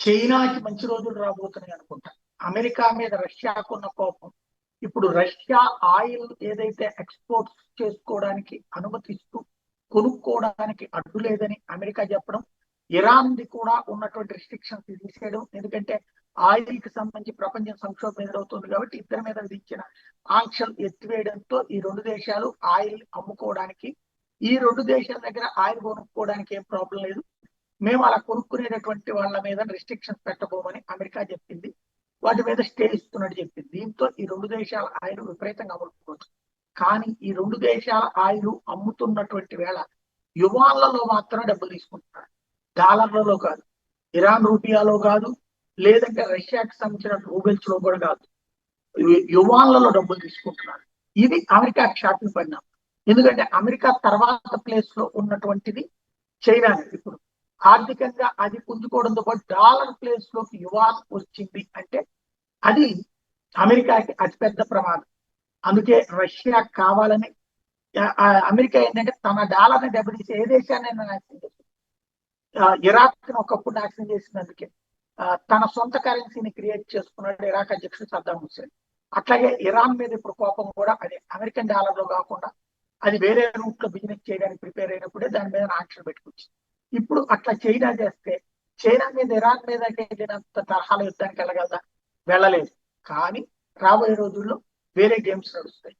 చైనాకి మంచి రోజులు రాబోతున్నాయి అనుకుంటా. అమెరికా మీద రష్యాకున్న కోపం ఇప్పుడు రష్యా ఆయిల్ ఏదైతే ఎక్స్పోర్ట్స్ చేసుకోవడానికి అనుమతిస్తూ కొనుక్కోవడానికి అడ్డు లేదని అమెరికా చెప్పడం, ఇరాన్ ది కూడా ఉన్నటువంటి రిస్ట్రిక్షన్స్ తీసేయడం. ఎందుకంటే ఆయిల్ కి సంబంధించి ప్రపంచం సంక్షోభం ఎదురవుతుంది కాబట్టి ఇద్దరి మీద విధించిన ఆంక్షలు ఎత్తివేయడంతో ఈ రెండు దేశాలు ఆయిల్ అమ్ముకోవడానికి, ఈ రెండు దేశాల దగ్గర ఆయిల్ కొనుక్కోవడానికి ఏం ప్రాబ్లం లేదు, మేము అలా కొనుక్కునేటటువంటి వాళ్ళ మీద రిస్ట్రిక్షన్స్ పెట్టబోమని అమెరికా చెప్పింది. వాటి మీద స్టే ఇస్తున్నట్టు చెప్పింది. దీంతో ఈ రెండు దేశాల ఆయిల్ విపరీతంగా అమ్ముకోవచ్చు. కానీ ఈ రెండు దేశాల ఆయిల్ అమ్ముతున్నటువంటి వేళ యువాన్లలో మాత్రమే డబ్బులు తీసుకుంటున్నారు, డాలర్లలో కాదు, ఇరాన్ రూపియాలో కాదు, లేదంటే రష్యాకి సంబంధించిన రూబెల్స్ లో కూడా కాదు, యువాన్లలో డబ్బులు తీసుకుంటున్నారు. ఇది అమెరికా షాకింగ్ పరిణామం. ఎందుకంటే అమెరికా తర్వాత ప్లేస్ లో ఉన్నటువంటిది చైనా. ఇప్పుడు ఆర్థికంగా అది పుంజుకోవడంతో పాటు డాలర్ ప్లేస్ లోకి యువాన్ వచ్చింది అంటే అది అమెరికాకి అతిపెద్ద ప్రమాదం. అందుకే రష్యా కావాలని అమెరికా ఏంటంటే తన డాలర్ని దెబ్బతీసి ఏ దేశాన్ని నాశనం చేస్తుంది. ఇరాక్ ను ఒకప్పుడు నాశనం చేసినందుకే తన సొంత కరెన్సీని క్రియేట్ చేసుకున్నాడు ఇరాక్ అధ్యక్షుడు సద్దాం హుస్సేన్. అట్లాగే ఇరాన్ మీద ఇప్పుడు కోపం కూడా అది అమెరికన్ డాలర్ లో కాకుండా అది వేరే రూట్ లో బిజినెస్ చేయడానికి ప్రిపేర్ అయినప్పుడే దాని మీద ఆంక్షలు పెట్టుకొచ్చింది. ఇప్పుడు అట్లా చైనా చేస్తే చైనా మీద ఇరాన్ మీద వెళ్ళినంత తరహాల యుద్ధానికి వెళ్ళగలదా? వెళ్ళలేదు. కానీ రాబోయే రోజుల్లో వేరే గేమ్స్ నడుస్తాయి.